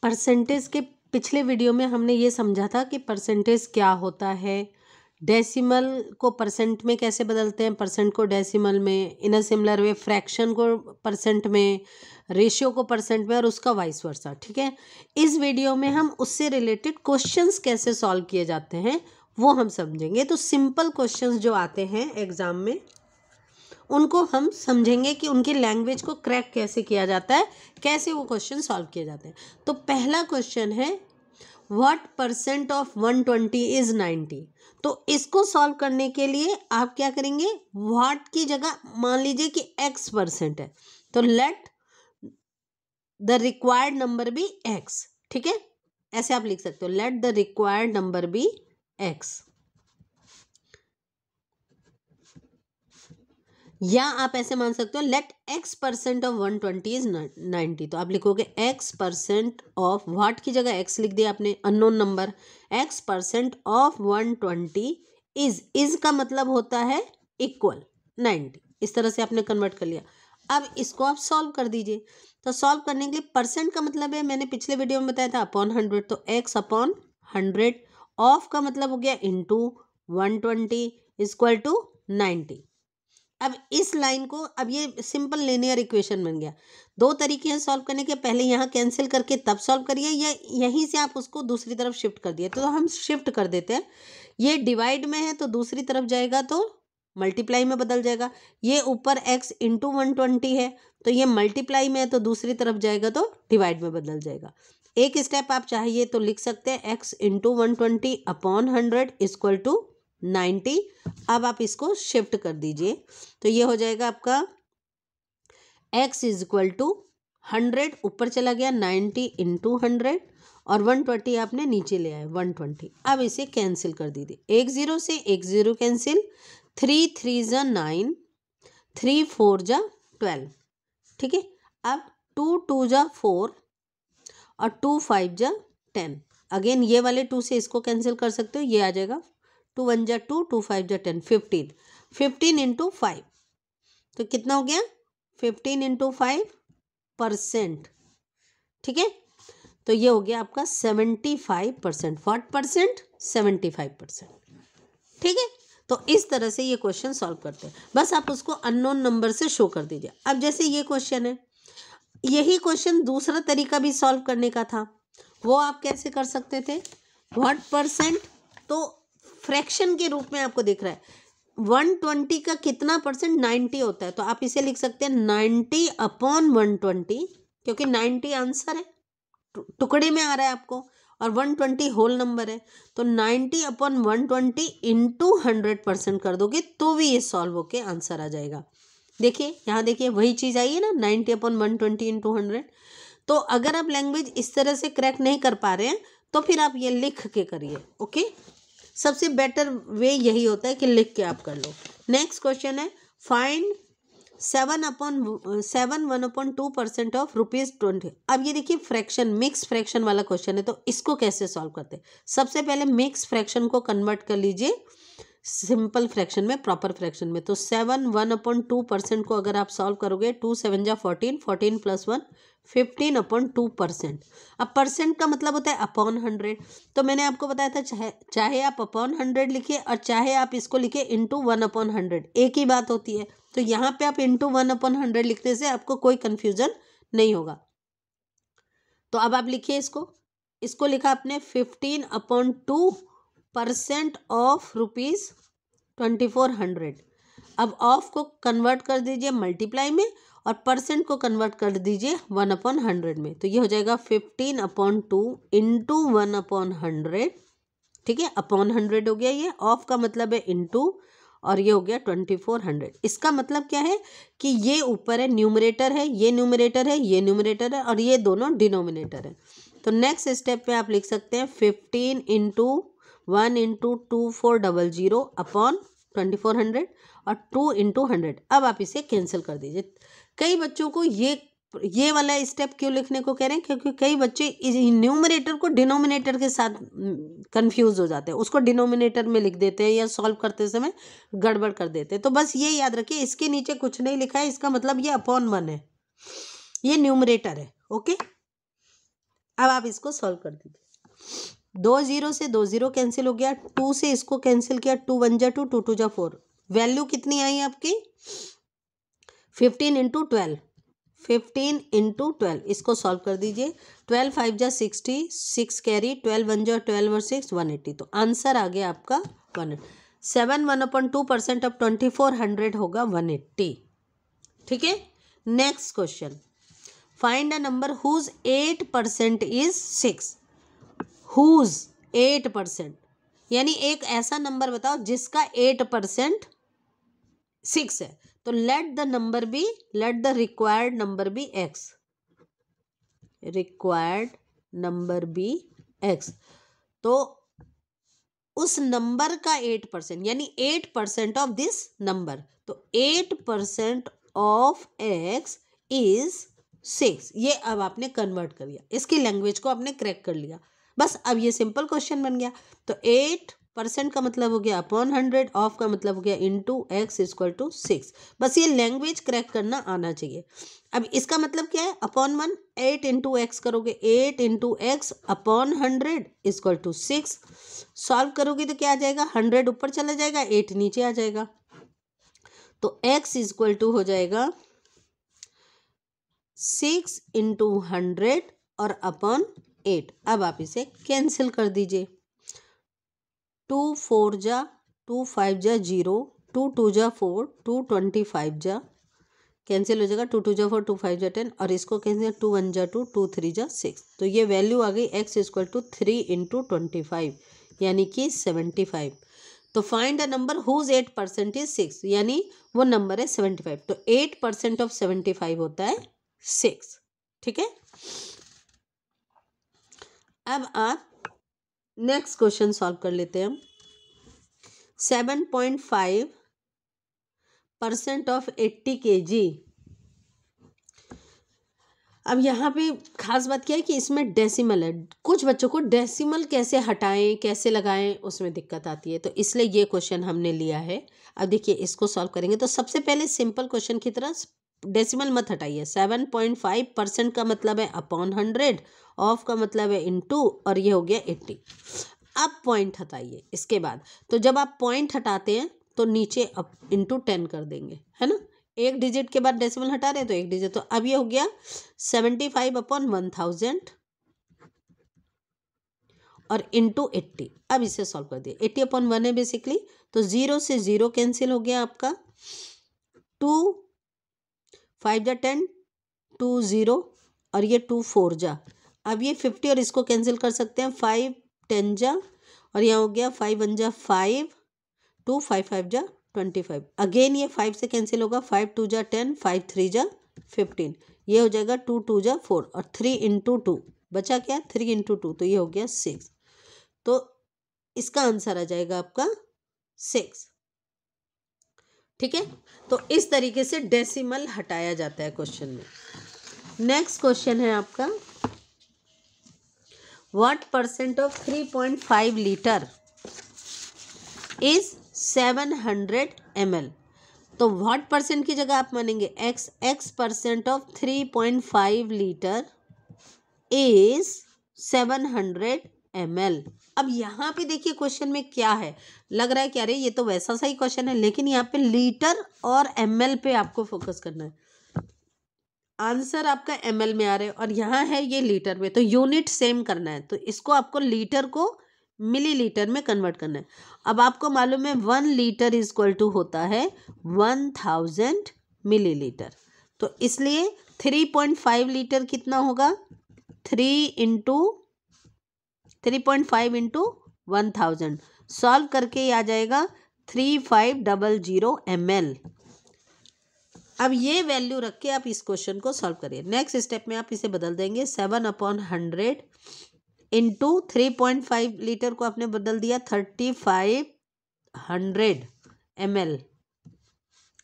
Percentage के पिछले video में हमने ये समझा था कि परसेंटेज क्या होता है, डेसिमल को परसेंट में कैसे बदलते हैं, परसेंट को डेसिमल में, इन अ सिमिलर वे फ्रैक्शन को परसेंट में, रेशियो को परसेंट में और उसका वाइस वर्सा। ठीक है, इस वीडियो में हम उससे रिलेटेड क्वेश्चंस कैसे सॉल्व किए जाते हैं वो हम समझेंगे। तो सिंपल क्वेश्चंस जो आते हैं एग्जाम में उनको हम समझेंगे कि उनकी लैंग्वेज को क्रैक कैसे किया जाता है, कैसे वो क्वेश्चन सॉल्व किए जाते हैं। तो पहला क्वेश्चन है व्हाट परसेंट ऑफ 120 इज 90। तो इसको सॉल्व करने के लिए आप क्या करेंगे, व्हाट की जगह मान लीजिए कि x परसेंट है, तो let the required number be x। ठीक है, ऐसे आप लिख सकते हो, let the required number be x, या आप ऐसे मान सकते हो let x percent of 120 is 90। तो आप लिखोगे x परसेंट ऑफ, व्हाट की जगह x लिख दिया आपने, unknown number, x percent of 120 is का मतलब होता है इक्वल 90। इस तरह से आपने कन्वर्ट कर लिया। अब इसको आप सॉल्व कर दीजिए। तो सॉल्व करने के लिए परसेंट का मतलब है, मैंने पिछले वीडियो में बताया था, अपॉन 100। तो x अपॉन 100, ऑफ का मतलब हो गया इंटू 120 इक्वल टू 90। अब इस लाइन को, अब ये सिंपल लिनियर इक्वेशन बन गया। दो तरीके हैं सॉल्व करने के, पहले यहाँ कैंसिल करके तब सॉल्व करिए, या यहीं से आप उसको दूसरी तरफ शिफ्ट कर दिए। तो हम शिफ्ट कर देते हैं, ये डिवाइड में है तो दूसरी तरफ जाएगा तो मल्टीप्लाई में बदल जाएगा। ये ऊपर x इंटू 120 है तो ये मल्टीप्लाई में है तो दूसरी तरफ जाएगा तो डिवाइड में बदल जाएगा। एक स्टेप आप चाहिए तो लिख सकते हैं x into 120 upon 100 equal to 90। अब आप इसको शिफ्ट कर दीजिए तो ये हो जाएगा आपका x इज इक्वल टू 100 ऊपर चला गया, 90 इंटू 100 और 120 आपने नीचे ले आए 120। अब इसे कैंसिल कर दीजिए, एक जीरो से एक जीरो कैंसिल, 3 3 जा 9, 3 4 जा 12। ठीक है, अब 2 2 जा 4 और 2 5 जा 10। अगेन ये वाले 2 से इसको कैंसिल कर सकते हो, ये आ जाएगा 2 1 जा 2, 2 5 जा 10, 15। 15 इंटू 5 तो कितना हो गया, 15 इंटू 5%। ठीक है, तो ये हो गया आपका 75%। What percent, 75%। ठीक है, तो इस तरह से ये क्वेश्चन सॉल्व करते हैं। बस आप उसको अननोन नंबर से शो कर दीजिए। अब जैसे ये क्वेश्चन है, यही क्वेश्चन दूसरा तरीका भी सॉल्व करने का था, वो आप कैसे कर सकते थे, व्हाट परसेंट, तो फ्रैक्शन के रूप में आपको दिख रहा है 120 का कितना परसेंट, 90 होता है। तो आप इसे लिख सकते हैं 90 अपॉन 120, क्योंकि 90 आंसर है, टुकड़े में आ रहा है आपको, और 120 होल नंबर है। तो 90 अपॉन 120 इंटू 100% कर दोगे तो भी ये सॉल्व होके आंसर आ जाएगा। देखिए यहाँ, देखिए वही चीज़ आई है ना, 90 अपॉन 120 इंटू 100। तो अगर आप लैंग्वेज इस तरह से क्रैक नहीं कर पा रहे हैं तो फिर आप ये लिख के करिए। ओके, सबसे बेटर वे यही होता है कि लिख के आप कर लो। नेक्स्ट क्वेश्चन है फाइंड 1/2% ऑफ ₹20। अब ये देखिए फ्रैक्शन, मिक्स फ्रैक्शन वाला क्वेश्चन है, तो इसको कैसे सॉल्व करते हैं। सबसे पहले मिक्स फ्रैक्शन को कन्वर्ट कर लीजिए सिंपल फ्रैक्शन में, प्रॉपर फ्रैक्शन में। तो 1/2% को अगर आप सॉल्व करोगे, 2 7 जा 14, 14 प्लस 1 15/2%। अब परसेंट का मतलब होता है अपॉन 100। तो मैंने आपको बताया था चाहे आप अपॉन 100 लिखिए और चाहे आप इसको लिखिए इंटू 1/100, एक ही बात होती है। तो यहाँ पे आप इंटू 1/100 लिखने से आपको कोई कंफ्यूजन नहीं होगा। तो अब आप लिखिए इसको लिखा आपने 15/2% ऑफ ₹2400। अब ऑफ को कन्वर्ट कर दीजिए मल्टीप्लाई में और परसेंट को कन्वर्ट कर दीजिए 1/100 में। तो ये हो जाएगा 15/2 इंटू 1/100। ठीक है, अपॉन 100 हो गया, ये ऑफ का मतलब है इंटू, और ये हो गया 2400। इसका मतलब क्या है कि ये ऊपर है, न्यूमरेटर है, ये न्यूमरेटर है, ये न्यूमरेटर है, और ये दोनों डिनोमिनेटर है। तो नेक्स्ट स्टेप पे आप लिख सकते हैं 15 इंटू 1 इंटू 2400 अपॉन 2400 और 2 इंटू 100। अब आप इसे कैंसिल कर दीजिए। कई बच्चों को ये वाला स्टेप क्यों लिखने को कह रहे हैं, क्योंकि कई बच्चे न्यूमरेटर को डिनोमिनेटर के साथ कंफ्यूज हो जाते हैं, उसको डिनोमिनेटर में लिख देते हैं या सॉल्व करते समय गड़बड़ कर देते हैं। तो बस ये याद रखिए, इसके नीचे कुछ नहीं लिखा है, इसका मतलब ये अपॉन 1 है, ये न्यूमरेटर है। ओके, अब आप इसको सॉल्व कर दीजिए। 2 0 से 2 0 कैंसिल हो गया, 2 से इसको कैंसिल किया, 2 1 जा 2, 2 2 जा 4, वैल्यू कितनी आई आपकी 15 इंटू 12, 15 इंटू 12, इसको सॉल्व कर दीजिए। 12 5 जा 60, 6 कैरी, 12 1 जा 12 और 6 180, तो आंसर आ गया आपका 100। 7 1/2% ऑफ 2400 होगा 180। ठीक है, next question, find a number whose 8% is 6। Whose 8%, यानी एक ऐसा नंबर बताओ जिसका 8% 6 है। तो let the required number be x, required number be x। तो उस नंबर का 8%, यानी 8% ऑफ दिस नंबर, तो 8% ऑफ x इज 6। ये अब आपने कन्वर्ट कर लिया, इसकी लैंग्वेज को आपने क्रैक कर लिया, बस अब ये सिंपल क्वेश्चन बन गया। तो 8% का मतलब हो गया अपॉन 100, ऑफ का मतलब हो गया इंटू x इक्वल टू 6। बस ये लैंग्वेज क्रैक करना आना चाहिए। अब इसका मतलब क्या है, अपॉन 1, 8 इंटू एक्स करोगे, 8 into x upon 100 equal to 6। Solve करोगे तो क्या आ जाएगा, 100 ऊपर चला जाएगा, 8 नीचे आ जाएगा, तो x इक्वल टू हो जाएगा 6 इंटू 100 और अपॉन 8। अब आप इसे कैंसिल कर दीजिए। 2 4 जा 2 5 जा 0, 2 2 जा 4, 2 25 जा कैंसिल हो जाएगा, 2 2 जा 4, 2 5 जा 10, और इसको कैंसिल 2 1 जा 2, 2 3 जा 6। तो ये वैल्यू आ गई x इक्वल टू 3 इंटू 25, यानी कि 75। तो find a number whose 8% is 6, यानी वो नंबर है 75। तो 8% ऑफ 75 होता है 6। ठीक है, अब आप नेक्स्ट क्वेश्चन सॉल्व कर लेते हैं हम। 7.5% ऑफ 80 kg। अब यहाँ पे खास बात क्या है कि इसमें डेसिमल है, कुछ बच्चों को डेसिमल कैसे हटाएं कैसे लगाएं उसमें दिक्कत आती है, तो इसलिए ये क्वेश्चन हमने लिया है। अब देखिए इसको सॉल्व करेंगे, तो सबसे पहले सिंपल क्वेश्चन की तरह डेसिमल मत हटाइए। 7.5% का मतलब है अपॉन 100, ऑफ का मतलब है इनटू, और ये हो गया 80। अब पॉइंट हटाइए इसके बाद, तो जब आप पॉइंट हटाते हैं तो नीचे अप इंटू 10 कर देंगे, है ना, एक डिजिट के बाद डेसिमल हटा रहे हैं तो एक डिजिट, तो अब ये हो गया 75/1000 और इंटू 80। अब इसे सॉल्व कर दिए, 80/1 है बेसिकली, तो 0 से 0 कैंसिल हो गया आपका, 2 5 जा 10, 2 0, और ये 2 4 जा। अब ये 50 और इसको कैंसिल कर सकते हैं, 5 10 जा, और यहाँ हो गया 5 1 जा 5, 2 5 5 जा 25। अगेन ये 5 से कैंसिल होगा, 5 2 जा 10, 5 3 जा 15, ये हो जाएगा 2 2 जा 4, और 3 इंटू 2 बचा क्या, 3 इंटू 2, तो ये हो गया 6। तो इसका आंसर आ जाएगा आपका 6। ठीक है, तो इस तरीके से डेसिमल हटाया जाता है क्वेश्चन में। नेक्स्ट क्वेश्चन है आपका, what percent of 3.5 litre is 700 ml। तो व्हाट परसेंट की जगह आप मानेंगे x percent of 3.5 litre is 700 ml। अब यहाँ पे देखिए क्वेश्चन में क्या है, लग रहा है कि अरे ये तो वैसा सा ही क्वेश्चन है, लेकिन यहाँ पे लीटर और ml पे आपको फोकस करना है। आंसर आपका ml में आ रहा है और यहाँ है ये लीटर में, तो यूनिट सेम करना है, तो इसको आपको लीटर को मिलीलीटर में कन्वर्ट करना है। अब आपको मालूम है 1 लीटर इक्वल टू होता है 1000 मिलीलीटर, तो इसलिए 3.5 लीटर कितना होगा, 3.5 इंटू 1000, सॉल्व करके आ जाएगा 3500 ml। अब ये वैल्यू रख के आप इस क्वेश्चन को सॉल्व करिए। नेक्स्ट स्टेप में आप इसे बदल देंगे, 7/100 इंटू 3.5 लीटर को आपने बदल दिया 3500 ml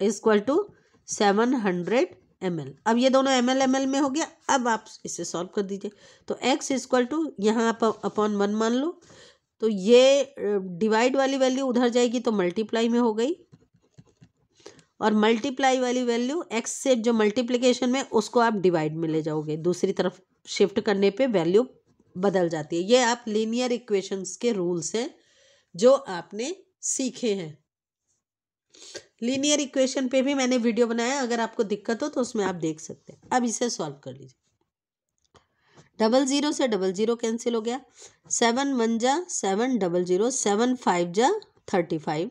इक्वल टू 700 ml। अब ये दोनों ml में हो गया। अब आप इसे सॉल्व कर दीजिए, तो x इक्वल टू यहाँ आप अपॉन 1 मान लो, तो ये डिवाइड वाली वैल्यू उधर जाएगी तो मल्टीप्लाई में हो गई, और मल्टीप्लाई वाली वैल्यू x से जो मल्टीप्लिकेशन में उसको आप डिवाइड में ले जाओगे, दूसरी तरफ शिफ्ट करने पे वैल्यू बदल जाती है। ये आप लीनियर इक्वेशंस के रूल्स हैं जो आपने सीखे हैं। लीनियर इक्वेशन पे भी मैंने वीडियो बनाया, अगर आपको दिक्कत हो तो उसमें आप देख सकते हैं। अब इसे सॉल्व कर लीजिए। 00 से 00 कैंसिल हो गया, 7 1 जा 7, 00 7 5 जा 35,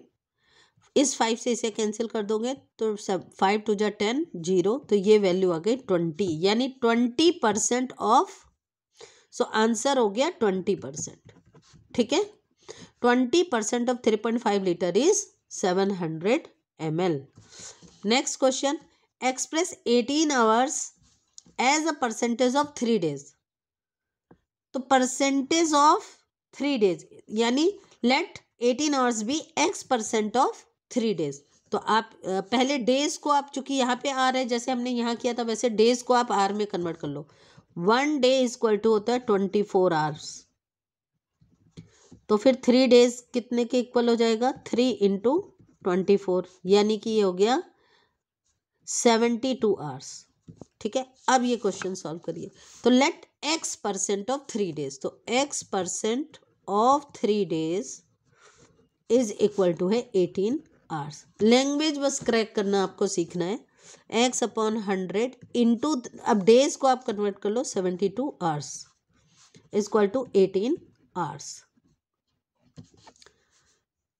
इस 5 से इसे कैंसिल कर दोगे तो 5 2 जा 10 0, तो ये वैल्यू आ गई 20, यानी 20% ऑफ। सो आंसर हो गया 20%। ठीक है, 20% of 3.5 litre is 700 ml। Next question, express 18 hours as a percentage of 3 days. तो परसेंटेज ऑफ 3 डेज यानी let 18 hours be x% of 3 days. तो आप पहले डेज को आप, चूंकि यहाँ पे आर है, जैसे हमने यहाँ किया था वैसे डेज को आप आर में कन्वर्ट कर लो। 1 डे इक्वल टू होता है 24 आवर्स। तो फिर 3 डेज कितने के इक्वल हो जाएगा, 3 इंटू 24, यानी कि ये हो गया 72 आवर्स। ठीक है, अब ये क्वेश्चन सॉल्व करिए। तो लेट x% ऑफ 3 डेज, तो x% of 3 days is equal to है 18 आवर्स। लैंग्वेज बस क्रैक करना आपको सीखना है। x/100 इंटू, अब डेज को आप कन्वर्ट कर लो, 72 hours equal to 18 hours.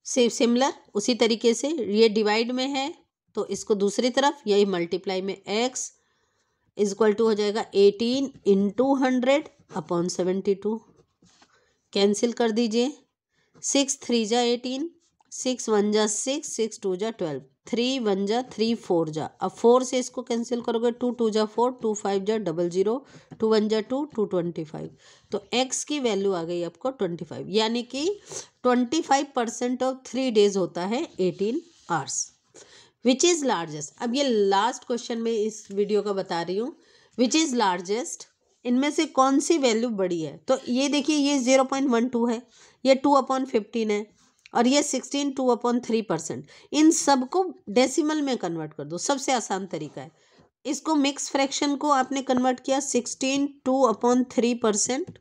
Similar उसी तरीके से ये डिवाइड में है तो इसको दूसरी तरफ, यही मल्टीप्लाई में x इज इक्वल टू हो जाएगा 18 इंटू 100/72। कैंसिल कर दीजिए, 6 3 जा 18, 6 1 जा 6, 6 2 जा 12, 3 1 जा 3 4 जा, अब 4 से इसको कैंसिल करोगे, 2 2 जा 4, 2 5 जा 00, 2 1 जा 2, 2 25। तो x की वैल्यू आ गई आपको 25, यानी कि 25% ऑफ 3 डेज होता है 18 आवर्स। विच इज़ लार्जेस्ट, अब ये लास्ट क्वेश्चन में इस वीडियो का बता रही हूँ। विच इज़ लार्जेस्ट, इनमें से कौन सी वैल्यू बड़ी है। तो ये देखिए, ये 0.12 है, ये 2/15 है, और ये 16 2/3%। इन सबको डेसिमल में कन्वर्ट कर दो, सबसे आसान तरीका है। इसको मिक्स फ्रैक्शन को आपने कन्वर्ट किया, 16 2/3%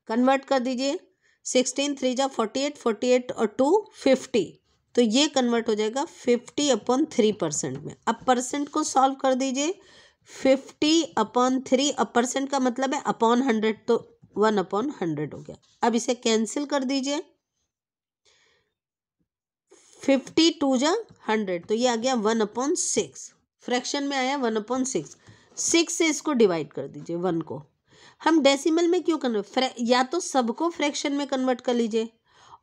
कन्वर्ट कर दीजिए। 16 3 जा 48, 48 और 2 50, तो ये कन्वर्ट हो जाएगा 50/3% में। अब परसेंट को सॉल्व कर दीजिए, 50/3, अब परसेंट का मतलब है अपॉन 100, तो 1/100 हो गया। अब इसे कैंसिल कर दीजिए, 52 जा 100, तो ये आ गया 1/6, फ्रैक्शन में आया 1/6। 6 से इसको डिवाइड कर दीजिए, 1 को। हम डेसिमल में क्यों कन्वर्ट, या तो सबको फ्रैक्शन में कन्वर्ट कर लीजिए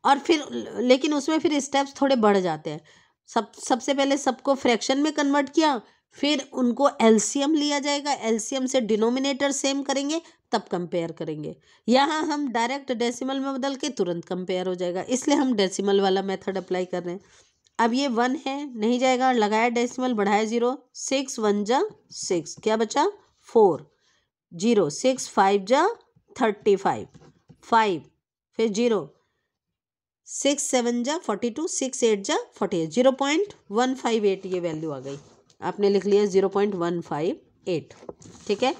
और फिर, लेकिन उसमें फिर स्टेप्स थोड़े बढ़ जाते हैं। सबसे पहले सबको फ्रैक्शन में कन्वर्ट किया, फिर उनको एलसीएम लिया जाएगा, एलसीएम से डिनोमिनेटर सेम करेंगे, तब कंपेयर करेंगे। यहाँ हम डायरेक्ट डेसिमल में बदल के तुरंत कंपेयर हो जाएगा, इसलिए हम डेसिमल वाला मेथड अप्लाई कर रहे हैं। अब ये 1 है, नहीं जाएगा, लगाया डेसिमल, बढ़ाया 0, 6 1 जा 6, क्या बचा 4, 0 6 5 जा 35, 5 फिर 0 6 7 जा 42, 6 8 जा 48, 0.158 ये वैल्यू आ गई, आपने लिख लिया 0.158। ठीक है,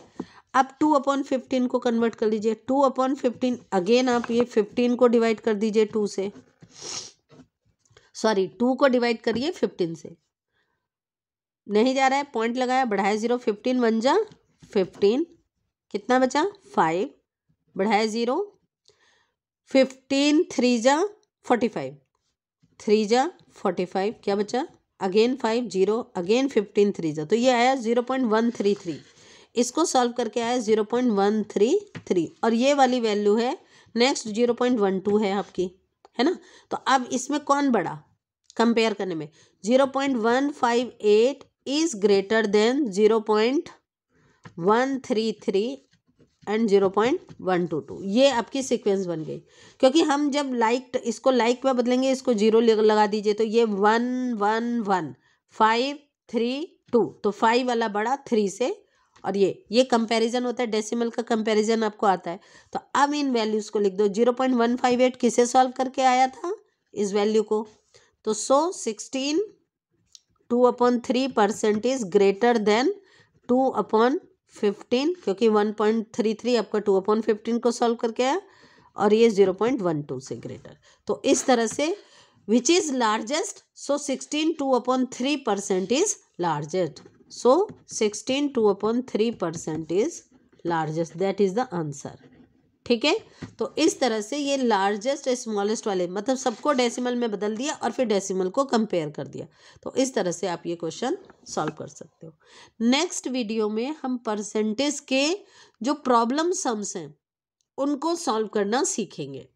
अब 2/15 को कन्वर्ट कर लीजिए, 2/15 अगेन आप ये 15 को डिवाइड कर दीजिए 2 से, सॉरी 2 को डिवाइड करिए 15 से, नहीं जा रहा है, पॉइंट लगाया, बढ़ाया 0, 15 1 जा 15, कितना बचा 5, बढ़ाया 0, 15 3 जा 45, 3 जा 45, क्या बचा अगेन 5 0, अगेन 15 3 जा, तो ये आया 0.133। इसको सॉल्व करके आया 0.133, और ये वाली वैल्यू है नेक्स्ट 0.12 है आपकी, है ना। तो अब इसमें कौन बड़ा कंपेयर करने में, 0.158 इज ग्रेटर देन 0.133 एंड 0.122, ये आपकी सीक्वेंस बन गई। क्योंकि हम जब इसको लाइक में बदलेंगे, इसको 0 लगा दीजिए, तो ये 1 1 1 5 3 2, तो 5 वाला बड़ा 3 से, और ये कंपैरिजन होता है, डेसिमल का कंपैरिजन आपको आता है। तो अब इन वैल्यूज को लिख दो, 0.158 किसे सॉल्व करके आया था, इस वैल्यू को, तो 16 2/3% इज ग्रेटर देन 2/15, 15, क्योंकि 1.33 आपका 2/15 को सॉल्व करके आया, और ये 0.12 से ग्रेटर। तो इस तरह से which is largest, so 16 2/3% is largest, so 16 2/3% is largest, that is the answer. ठीक है, तो इस तरह से ये लार्जेस्ट स्मॉलेस्ट वाले मतलब सबको डेसिमल में बदल दिया और फिर डेसिमल को कंपेयर कर दिया। तो इस तरह से आप ये क्वेश्चन सॉल्व कर सकते हो। नेक्स्ट वीडियो में हम परसेंटेज के जो प्रॉब्लम सम्स हैं उनको सॉल्व करना सीखेंगे।